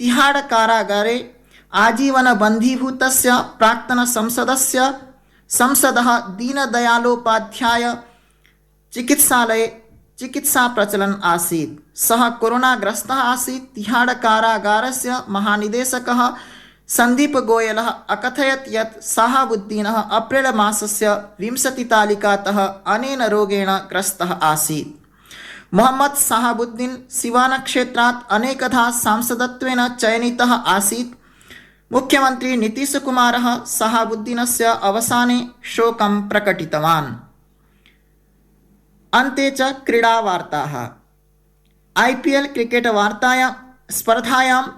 तिहाड़ कारागारे आजीवनबन्धीभूतस्य प्राक्तनसंसदस्य संसदः दीनदयालोपाध्याय चिकित्सालये चिकित्सा प्रचलन् आसीत्। सः कोरोनाग्रस्तः आसीत्। तिहाड़ कारागारस्य महानिदेशकः संदीप गोयलः अकथयत् यत् शहाबुद्दीनः अप्रैल मासस्य 20 तालिकातः अनेन रोगेण ग्रस्तः आसीत्। मोहम्मद शहाबुद्दीन सिवान क्षेत्रात् अनेकधा सांसदत्वेन चयनितः आसीत्। मुख्यमंत्री नीतीश कुमारः शहाबुद्दीनस्य अवसाने शोकं प्रकटितवान्। अन्ते च क्रीडावार्ताः। IPL क्रिकेट वार्तायां स्पर्धायाम्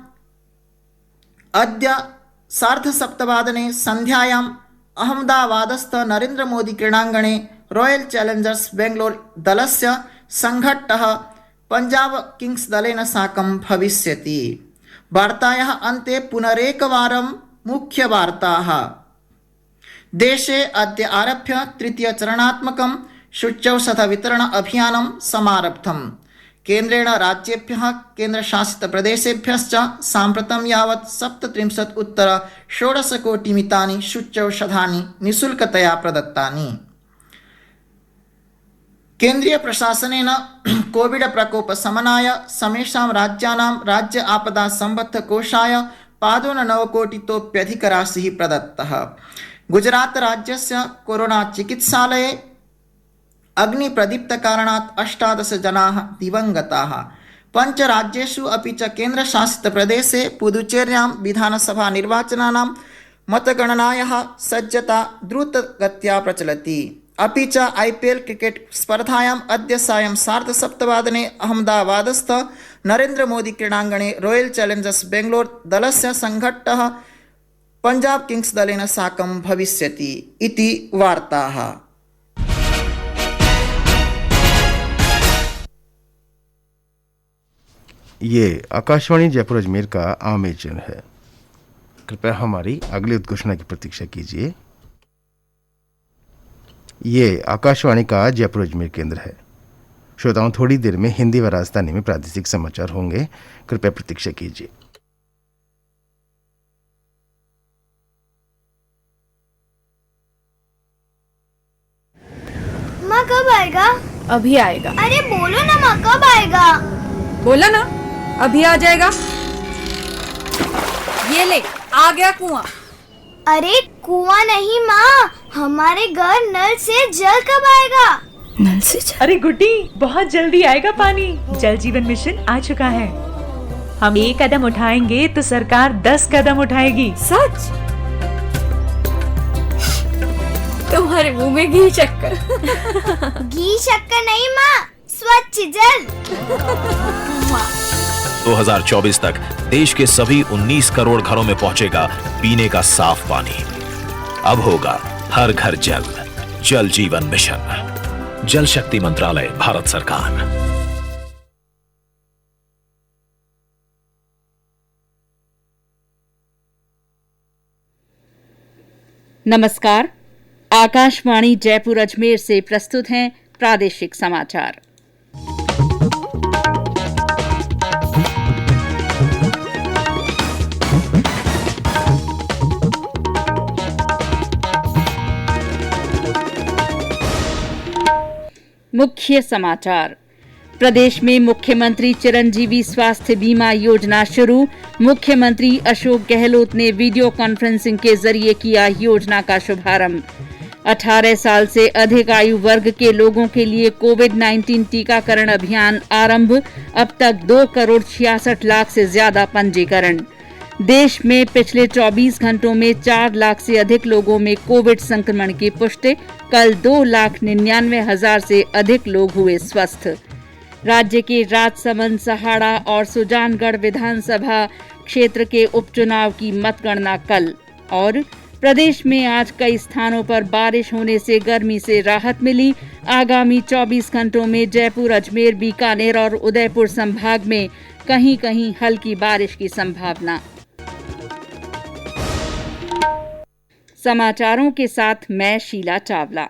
अद्य 7:30 सन्ध्यायाम् अहमदाबादस्थ नरेन्द्र मोदी क्रीडाङ्गणे रॉयल चैलेंजर्स बेंगलोर दलस्य संघट्टः पंजाब किंग्स दलेन साकं भविष्यति। वार्तायाः अन्ते पुनरेकवारं मुख्यवार्ताः। देशे अद्य आरभ्य तृतीयचरणात्मकं सूच्यौषधवितरण अभियानं समारब्धम्। केन्द्रेण राज्येभ्यः केन्द्रशासितप्रदेशेभ्यश्च साम्प्रतं यावत् 37,16 कोटिमितानि सूच्यौषधानि निःशुल्कतया प्रदत्तानि। केन्द्रीय प्रशासनेन कोविड प्रकोपशमनाय समेषां राज्यानां राज्य आपदा संबद्ध कोषाय 9 कोटितोप्यधिक राशिः प्रदत्तः। गुजरात राज्यस्य कोरोना चिकित्सालये अग्निप्रदीप्तकारणात् 18 जनाः दिवङ्गताः। 5 राज्येषु अपि च केन्द्रशासितप्रदेशे पुदुचेर्यां विधानसभा निर्वाचनानां मतगणनायाः सज्जता द्रुतगत्या प्रचलति। अपि च IPL क्रिकेट स्पर्धायाम् अद्य सायं 7:30 अहमदाबादस्थ नरेन्द्र मोदी क्रीडाङ्गणे रॉयल चैलेंजर्स बेंगलोर दलस्य संघट्टः पंजाब किंग्स दलेन साकं भविष्यति इति वार्ताः। ये आकाशवाणी जयपुर अजमेर का आम चैनल है। कृपया हमारी अगली उद्घोषणा की प्रतीक्षा कीजिए। ये आकाशवाणी का जयपुर अजमेर केंद्र है। श्रोताओं, थोड़ी देर में हिंदी व राजस्थानी में प्रादेशिक समाचार होंगे। कृपया प्रतीक्षा कीजिए। माँ कब आएगा? अभी आएगा। अरे बोलो ना माँ, कब आएगा? बोला ना, अभी आ जाएगा। ये ले, आ गया कुआं। अरे कुआं नहीं माँ, हमारे घर नल से जल कब आएगा? नल से जल? अरे गुड्डी, बहुत जल्दी आएगा पानी। जल जीवन मिशन आ चुका है। हम 1 कदम उठाएंगे तो सरकार 10 कदम उठाएगी। सच? तुम्हारे मुंह में घी शक्कर। घी शक्कर नहीं माँ, स्वच्छ जल। 2024 तक देश के सभी 19 करोड़ घरों में पहुंचेगा पीने का साफ पानी। अब होगा हर घर जल। जल जीवन मिशन, जल शक्ति मंत्रालय, भारत सरकार। नमस्कार, आकाशवाणी जयपुर अजमेर से प्रस्तुत हैं प्रादेशिक समाचार। मुख्य समाचार। प्रदेश में मुख्यमंत्री चिरंजीवी स्वास्थ्य बीमा योजना शुरू। मुख्यमंत्री अशोक गहलोत ने वीडियो कॉन्फ्रेंसिंग के जरिए किया योजना का शुभारंभ। 18 साल से अधिक आयु वर्ग के लोगों के लिए कोविड-19 टीकाकरण अभियान आरंभ। अब तक 2,66,00,000 से ज्यादा पंजीकरण। देश में पिछले 24 घंटों में 4 लाख से अधिक लोगों में कोविड संक्रमण की पुष्टि। कल 2,99,000 से अधिक लोग हुए स्वस्थ। राज्य के राजसमंद, सहाड़ा और सुजानगढ़ विधानसभा क्षेत्र के उपचुनाव की मतगणना कल। और प्रदेश में आज कई स्थानों पर बारिश होने से गर्मी से राहत मिली। आगामी 24 घंटों में जयपुर, अजमेर, बीकानेर और उदयपुर संभाग में कहीं कहीं हल्की बारिश की संभावना। समाचारों के साथ मैं शीला चावला।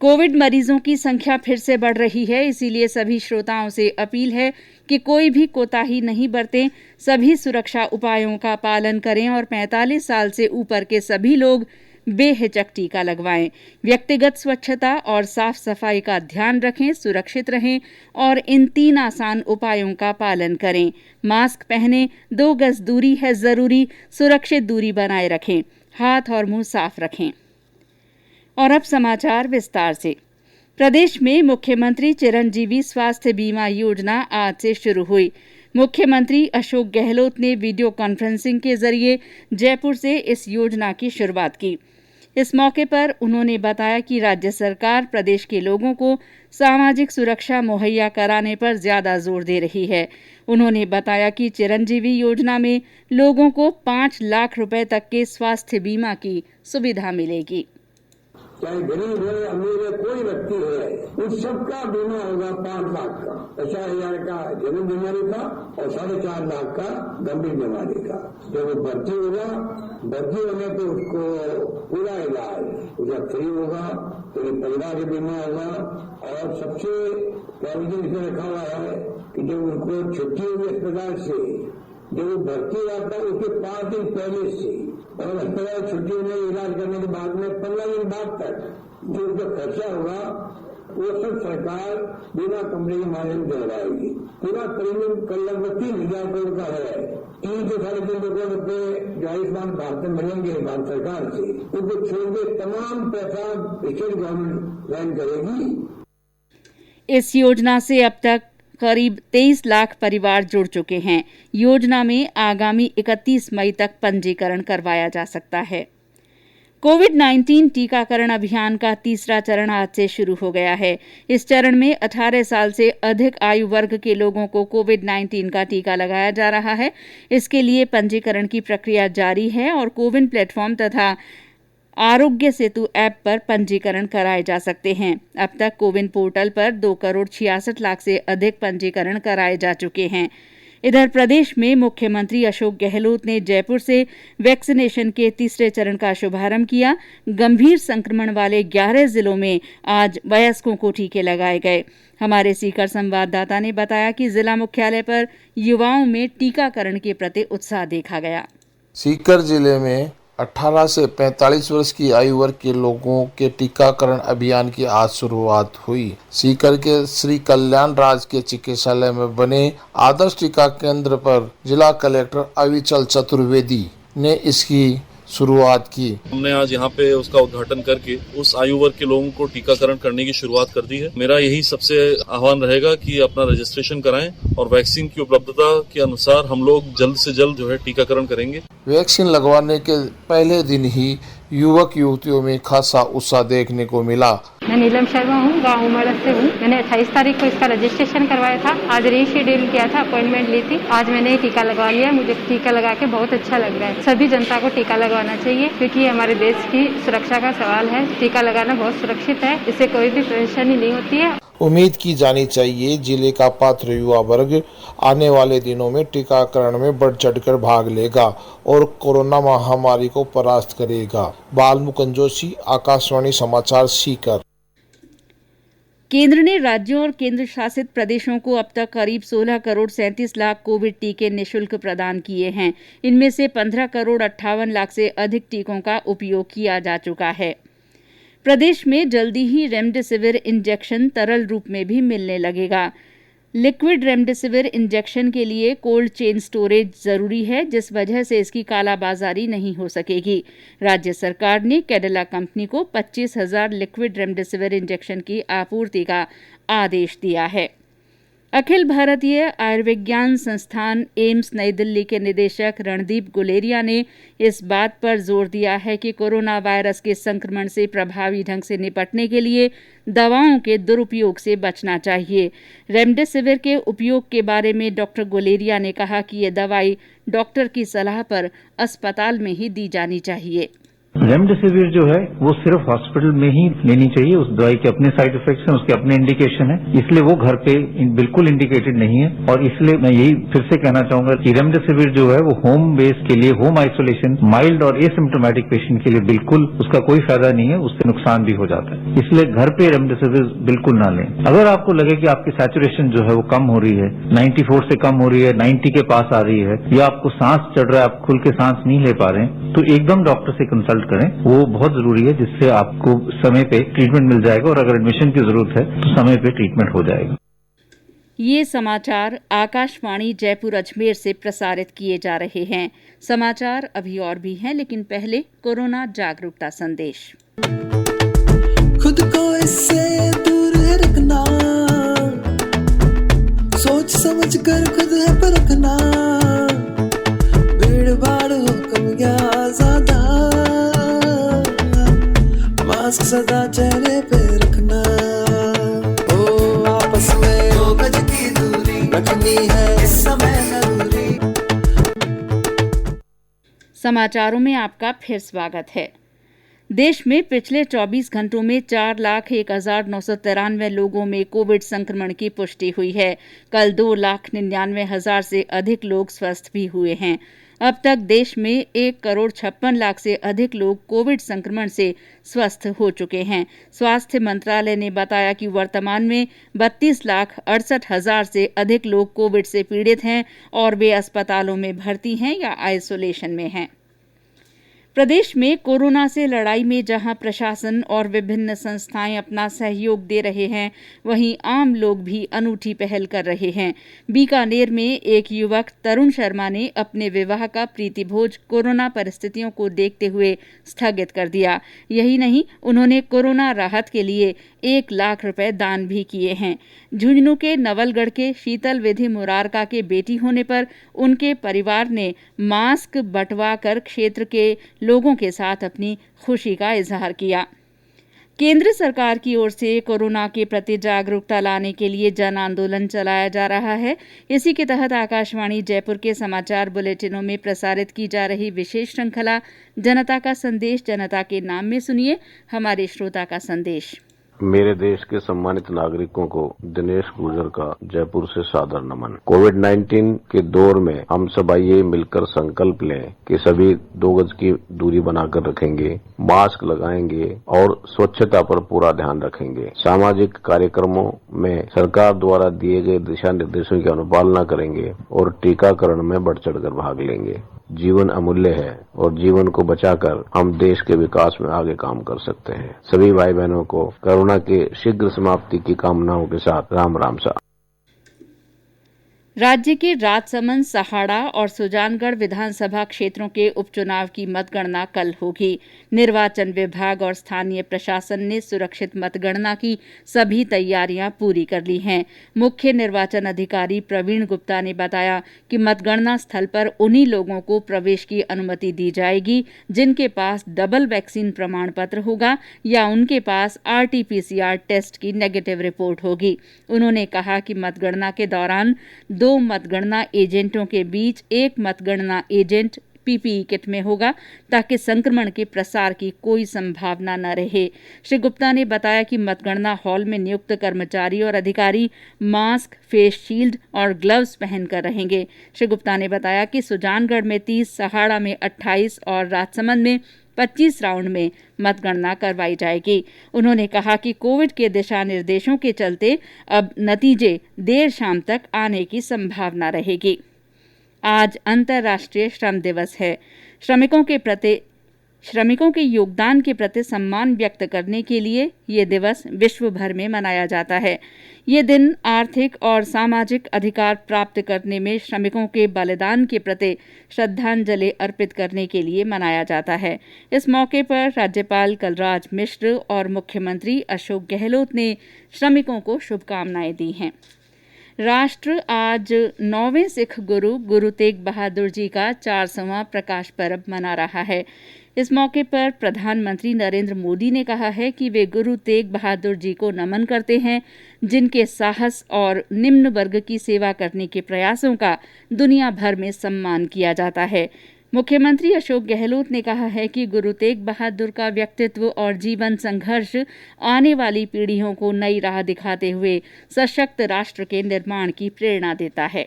कोविड मरीजों की संख्या फिर से बढ़ रही है, इसीलिए सभी श्रोताओं से अपील है कि कोई भी कोताही नहीं बरतें, सभी सुरक्षा उपायों का पालन करें और 45 साल से ऊपर के सभी लोग बेहिचक टीका लगवाएं। व्यक्तिगत स्वच्छता और साफ सफाई का ध्यान रखें, सुरक्षित रहें और इन 3 आसान उपायों का पालन करें। मास्क पहनें, 2 गज दूरी है जरूरी, सुरक्षित दूरी बनाए रखें, हाथ और मुंह साफ रखें। और अब समाचार विस्तार से। प्रदेश में मुख्यमंत्री चिरंजीवी स्वास्थ्य बीमा योजना आज से शुरू हुई। मुख्यमंत्री अशोक गहलोत ने वीडियो कॉन्फ्रेंसिंग के जरिए जयपुर से इस योजना की शुरुआत की। इस मौके पर उन्होंने बताया कि राज्य सरकार प्रदेश के लोगों को सामाजिक सुरक्षा मुहैया कराने पर ज्यादा जोर दे रही है। उन्होंने बताया कि चिरंजीवी योजना में लोगों को 5 लाख रुपए तक के स्वास्थ्य बीमा की सुविधा मिलेगी। चाहे गरीब है, अमीर है, कोई व्यक्ति है, उन सबका बीमा होगा 5 लाख का। 50,000 का जन्म बीमारी का और 4.5 लाख का गंभीर बीमारी का। जब वो भर्ती होगा, भर्ती होने पर उसको पूरा इलाज उसका फ्री होगा, पूरे परिवार का बीमा होगा। और सबसे प्रोविजन इसमें रखा हुआ है कि जब उनको छुट्टी होगी अस्पताल से, जब वो भर्ती आता है उसके 5 दिन पहले से और अस्पताल छुट्टी में इलाज करने के बाद में 15 दिन बाद तक जो उसका खर्चा होगा वो सब सरकार बीमा कंपनी के माध्यम से दिलवाएगी। पूरा प्रीमियम कल लगभग 3,000 करोड़ का है। 3 से 3.5 करोड़ रुपए जो आयुष्मान भारत में मिलेंगे भारत सरकार से, उनको छोड़ के तमाम पैसा स्टेट गवर्नमेंट वहन करेगी। इस योजना से अब तक करीब 23 लाख परिवार जुड़ चुके हैं। योजना में आगामी 31 मई तक पंजीकरण करवाया जा सकता है। कोविड-19 टीकाकरण अभियान का तीसरा चरण आज से शुरू हो गया है। इस चरण में 18 साल से अधिक आयु वर्ग के लोगों को कोविड-19 का टीका लगाया जा रहा है। इसके लिए पंजीकरण की प्रक्रिया जारी है और कोविन प्लेटफॉर्म तथा आरोग्य सेतु ऐप पर पंजीकरण कराए जा सकते हैं। अब तक कोविन पोर्टल पर 2,66,00,000 से अधिक पंजीकरण कराए जा चुके हैं। इधर प्रदेश में मुख्यमंत्री अशोक गहलोत ने जयपुर से वैक्सीनेशन के तीसरे चरण का शुभारंभ किया। गंभीर संक्रमण वाले 11 जिलों में आज वयस्कों को टीके लगाए गए। हमारे सीकर संवाददाता ने बताया कि जिला मुख्यालय पर युवाओं में टीकाकरण के प्रति उत्साह देखा गया। सीकर जिले में 18 से 45 वर्ष की आयु वर्ग के लोगों के टीकाकरण अभियान की आज शुरुआत हुई। सीकर के श्री कल्याण राज के चिकित्सालय में बने आदर्श टीका केंद्र पर जिला कलेक्टर अविचल चतुर्वेदी ने इसकी शुरुआत की। हमने आज यहाँ पे उसका उद्घाटन करके उस आयु वर्ग के लोगों को टीकाकरण करने की शुरुआत कर दी है। मेरा यही सबसे आह्वान रहेगा कि अपना रजिस्ट्रेशन कराएं और वैक्सीन की उपलब्धता के अनुसार हम लोग जल्द से जल्द जो है टीकाकरण करेंगे। वैक्सीन लगवाने के पहले दिन ही युवक युवतियों में खासा उत्साह देखने को मिला। मैं नीलम शर्मा हूँ, गाँव उमड़ से हूँ। मैंने 28 तारीख को इसका रजिस्ट्रेशन करवाया था। आज रीशेड्यूल किया था, अपॉइंटमेंट ली थी। आज मैंने टीका लगवा लिया। मुझे टीका लगा के बहुत अच्छा लग रहा है। सभी जनता को टीका लगवाना चाहिए क्योंकि हमारे देश की सुरक्षा का सवाल है। टीका लगाना बहुत सुरक्षित है, इससे कोई भी परेशानी नहीं होती है। उम्मीद की जानी चाहिए जिले का पात्र युवा वर्ग आने वाले दिनों में टीकाकरण में बढ़ चढ़कर भाग लेगा और कोरोना महामारी को परास्त करेगा। बाल मुकुंद जोशी, आकाशवाणी समाचार, सीकर। केंद्र ने राज्यों और केंद्र शासित प्रदेशों को अब तक करीब 16 करोड़ 37 लाख कोविड टीके निःशुल्क प्रदान किए हैं। इनमें से 15 करोड़ 58 लाख से अधिक टीकों का उपयोग किया जा चुका है। प्रदेश में जल्दी ही रेमडेसिविर इंजेक्शन तरल रूप में भी मिलने लगेगा। लिक्विड रेमडेसिविर इंजेक्शन के लिए कोल्ड चेन स्टोरेज जरूरी है, जिस वजह से इसकी कालाबाजारी नहीं हो सकेगी। राज्य सरकार ने कैडिला कंपनी को 25,000 लिक्विड रेमडेसिविर इंजेक्शन की आपूर्ति का आदेश दिया है। अखिल भारतीय आयुर्विज्ञान संस्थान एम्स नई दिल्ली के निदेशक रणदीप गुलेरिया ने इस बात पर जोर दिया है कि कोरोना वायरस के संक्रमण से प्रभावी ढंग से निपटने के लिए दवाओं के दुरुपयोग से बचना चाहिए। रेमडेसिविर के उपयोग के बारे में डॉक्टर गुलेरिया ने कहा कि ये दवाई डॉक्टर की सलाह पर अस्पताल में ही दी जानी चाहिए। रेमडेसिविर जो है वो सिर्फ हॉस्पिटल में ही लेनी चाहिए। उस दवाई के अपने साइड इफेक्ट्स हैं, उसके अपने इंडिकेशन है, इसलिए वो घर पे बिल्कुल इंडिकेटेड नहीं है। और इसलिए मैं यही फिर से कहना चाहूंगा कि रेमडेसिविर जो है वो होम बेस के लिए, होम आइसोलेशन, माइल्ड और एसिम्प्टोमेटिक पेशेंट के लिए बिल्कुल उसका कोई फायदा नहीं है, उससे नुकसान भी हो जाता है। इसलिए घर पे रेमडेसिविर बिल्कुल ना लें। अगर आपको लगे कि आपकी सैचुरेशन जो है वो कम हो रही है, 94 से कम हो रही है, 90 के पास आ रही है, या आपको सांस चढ़ रहा है, आप खुल के सांस नहीं ले पा रहे हैं, तो एकदम डॉक्टर से कंसल्ट करें। वो बहुत जरूरी है, जिससे आपको समय पे ट्रीटमेंट मिल जाएगा और अगर एडमिशन की जरूरत है तो समय पे ट्रीटमेंट हो जाएगा। ये समाचार आकाशवाणी जयपुर अजमेर से प्रसारित किए जा रहे हैं। समाचार अभी और भी हैं, लेकिन पहले कोरोना जागरूकता संदेश। खुद को इससे दूर रखना, सोच समझ कर खुद है परखना, भीड़ भाड़ हो कम या ज्यादा, मास्क सदा चेहरे पे रखना, ओ आपस में 2 गज की दूरी रखनी है इस समय जरूरी। समाचारों में आपका फिर स्वागत है। देश में पिछले 24 घंटों में 4,01,993 लोगों में कोविड संक्रमण की पुष्टि हुई है। कल 2,99,000 से अधिक लोग स्वस्थ भी हुए हैं। अब तक देश में 1,56,00,000 से अधिक लोग कोविड संक्रमण से स्वस्थ हो चुके हैं। स्वास्थ्य मंत्रालय ने बताया कि वर्तमान में 32,68,000 से अधिक लोग कोविड से पीड़ित हैं और वे अस्पतालों में भर्ती हैं या आइसोलेशन में हैं। प्रदेश में कोरोना से लड़ाई में जहां प्रशासन और विभिन्न संस्थाएं अपना सहयोग दे रहे हैं, वहीं आम लोग भी अनूठी पहल कर रहे हैं। बीकानेर में एक युवक तरुण शर्मा ने अपने विवाह का प्रीतिभोज कोरोना परिस्थितियों को देखते हुए स्थगित कर दिया। यही नहीं, उन्होंने कोरोना राहत के लिए 1 लाख रुपए दान भी किए हैं। झुंझुनू के नवलगढ़ के शीतल विधि मुरारका के बेटी होने पर उनके परिवार ने मास्क बंटवा कर क्षेत्र के लोगों के साथ अपनी खुशी का इजहार किया। केंद्र सरकार की ओर से कोरोना के प्रति जागरूकता लाने के लिए जन आंदोलन चलाया जा रहा है। इसी के तहत आकाशवाणी जयपुर के समाचार बुलेटिनों में प्रसारित की जा रही विशेष श्रृंखला जनता का संदेश, जनता के नाम में सुनिए हमारे श्रोता का संदेश। मेरे देश के सम्मानित नागरिकों को दिनेश गुर्जर का जयपुर से सादर नमन। कोविड-19 के दौर में हम सब आइए मिलकर संकल्प लें कि सभी 2 गज की दूरी बनाकर रखेंगे, मास्क लगाएंगे और स्वच्छता पर पूरा ध्यान रखेंगे। सामाजिक कार्यक्रमों में सरकार द्वारा दिए गए दिशा निर्देशों की अनुपालना करेंगे और टीकाकरण में बढ़ चढ़कर भाग लेंगे। जीवन अमूल्य है और जीवन को बचाकर हम देश के विकास में आगे काम कर सकते हैं। सभी भाई बहनों को कोरोना के शीघ्र समाप्ति की कामनाओं के साथ राम राम सा। राज्य के राजसमंद, सहाड़ा और सुजानगढ़ विधानसभा क्षेत्रों के उपचुनाव की मतगणना कल होगी। निर्वाचन विभाग और स्थानीय प्रशासन ने सुरक्षित मतगणना की सभी तैयारियां पूरी कर ली हैं। मुख्य निर्वाचन अधिकारी प्रवीण गुप्ता ने बताया कि मतगणना स्थल पर उन्हीं लोगों को प्रवेश की अनुमति दी जाएगी जिनके पास डबल वैक्सीन प्रमाण पत्र होगा या उनके पास RT-PCR टेस्ट की नेगेटिव रिपोर्ट होगी। उन्होंने कहा कि मतगणना के दौरान 2 मतगणना एजेंटों के बीच 1 मतगणना एजेंट PPE किट में होगा ताकि संक्रमण के प्रसार की कोई संभावना न रहे। श्री गुप्ता ने बताया कि मतगणना हॉल में नियुक्त कर्मचारी और अधिकारी मास्क, फेस शील्ड और ग्लव्स पहनकर रहेंगे। श्री गुप्ता ने बताया कि सुजानगढ़ में 30, सहाड़ा में 28 और राजसमंद में 25 राउंड में मतगणना करवाई जाएगी। उन्होंने कहा कि कोविड के दिशा निर्देशों के चलते अब नतीजे देर शाम तक आने की संभावना रहेगी। आज अंतर्राष्ट्रीय श्रम दिवस है। श्रमिकों के योगदान के प्रति सम्मान व्यक्त करने के लिए ये दिवस विश्व भर में मनाया जाता है। ये दिन आर्थिक और सामाजिक अधिकार प्राप्त करने में श्रमिकों के बलिदान के प्रति श्रद्धांजलि अर्पित करने के लिए मनाया जाता है। इस मौके पर राज्यपाल कलराज मिश्र और मुख्यमंत्री अशोक गहलोत ने श्रमिकों को शुभकामनाएं दी हैं। राष्ट्र आज 9वें सिख गुरु तेग बहादुर जी का 400वां प्रकाश पर्व मना रहा है। इस मौके पर प्रधानमंत्री नरेंद्र मोदी ने कहा है कि वे गुरु तेग बहादुर जी को नमन करते हैं, जिनके साहस और निम्न वर्ग की सेवा करने के प्रयासों का दुनिया भर में सम्मान किया जाता है। मुख्यमंत्री अशोक गहलोत ने कहा है कि गुरु तेग बहादुर का व्यक्तित्व और जीवन संघर्ष आने वाली पीढ़ियों को नई राह दिखाते हुए सशक्त राष्ट्र के निर्माण की प्रेरणा देता है।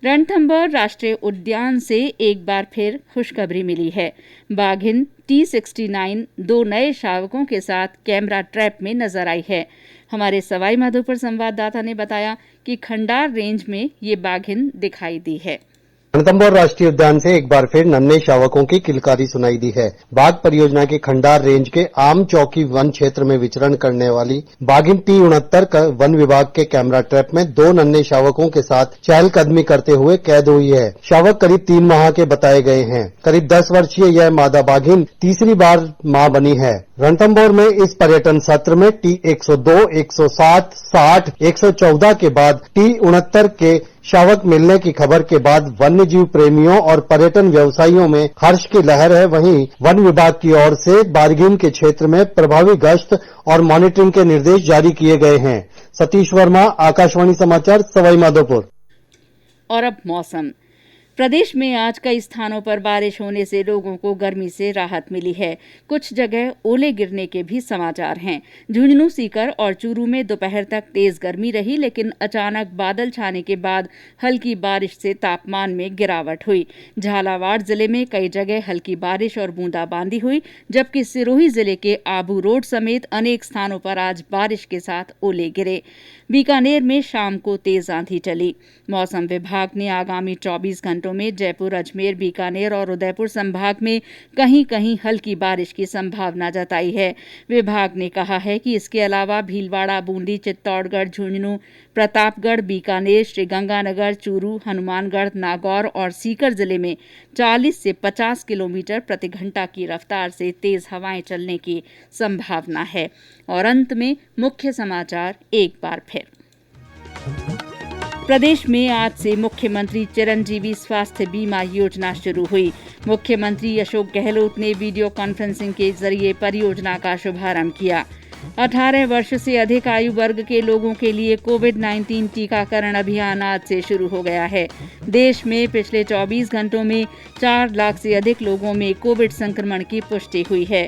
रणथंभौर राष्ट्रीय उद्यान से एक बार फिर खुशखबरी मिली है। बाघिन T69 2 नए शावकों के साथ कैमरा ट्रैप में नजर आई है। हमारे सवाई माधोपुर संवाददाता ने बताया कि खंडार रेंज में ये बाघिन दिखाई दी है। रणथंभौर राष्ट्रीय उद्यान से एक बार फिर नन्हे शावकों की किलकारी सुनाई दी है। बाघ परियोजना के खंडार रेंज के आम चौकी वन क्षेत्र में विचरण करने वाली बाघिन T69 का वन विभाग के कैमरा ट्रैप में 2 नन्हे शावकों के साथ चहलकदमी करते हुए कैद हुई है। शावक करीब 3 माह के बताए गए हैं। करीब 10 वर्षीय यह मादा बाघिन तीसरी बार मां बनी है। रणथंभौर में इस पर्यटन सत्र में T102, 107, 60, 114 के बाद T69 के शावक मिलने की खबर के बाद वन्य जीव प्रेमियों और पर्यटन व्यवसायियों में हर्ष की लहर है। वहीं वन विभाग की ओर से बाघिन के क्षेत्र में प्रभावी गश्त और मॉनिटरिंग के निर्देश जारी किए गए हैं। सतीश वर्मा, आकाशवाणी समाचार, सवाई माधोपुर। और अब मौसम। प्रदेश में आज कई स्थानों पर बारिश होने से लोगों को गर्मी से राहत मिली है। कुछ जगह ओले गिरने के भी समाचार हैं। झुंझुनू, सीकर और चूरू में दोपहर तक तेज गर्मी रही, लेकिन अचानक बादल छाने के बाद हल्की बारिश से तापमान में गिरावट हुई। झालावाड़ जिले में कई जगह हल्की बारिश और बूंदाबांदी हुई, जबकि सिरोही जिले के आबू रोड समेत अनेक स्थानों पर आज बारिश के साथ ओले गिरे। बीकानेर में शाम को तेज आंधी चली। मौसम विभाग ने आगामी 24 घंटों में जयपुर, अजमेर, बीकानेर और उदयपुर संभाग में कहीं कहीं हल्की बारिश की संभावना जताई है। विभाग ने कहा है कि इसके अलावा भीलवाड़ा, बूंदी, चित्तौड़गढ़, झुंझुनू, प्रतापगढ़, बीकानेर, श्रीगंगानगर, चूरू, हनुमानगढ़, नागौर और सीकर जिले में 40 से 50 किलोमीटर प्रति घंटा की रफ्तार से तेज हवाएं चलने की संभावना है। और अंत में मुख्य समाचार एक बार फिर। प्रदेश में आज से मुख्यमंत्री चिरंजीवी स्वास्थ्य बीमा योजना शुरू हुई। मुख्यमंत्री अशोक गहलोत ने वीडियो कॉन्फ्रेंसिंग के जरिए परियोजना का शुभारंभ किया। 18 वर्ष से अधिक आयु वर्ग के लोगों के लिए कोविड-19 टीकाकरण अभियान आज से शुरू हो गया है। देश में पिछले 24 घंटों में 4 लाख से अधिक लोगों में कोविड संक्रमण की पुष्टि हुई है।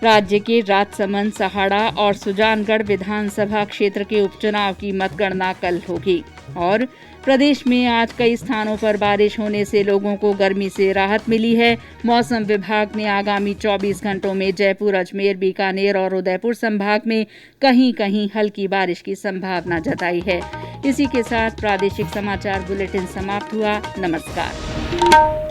राज्य के राजसमंद, सहाड़ा और सुजानगढ़ विधानसभा क्षेत्र के उपचुनाव की मतगणना कल होगी। और प्रदेश में आज कई स्थानों पर बारिश होने से लोगों को गर्मी से राहत मिली है। मौसम विभाग ने आगामी 24 घंटों में जयपुर, अजमेर, बीकानेर और उदयपुर संभाग में कहीं कहीं हल्की बारिश की संभावना जताई है। इसी के साथ प्रादेशिक समाचार बुलेटिन समाप्त हुआ। नमस्कार।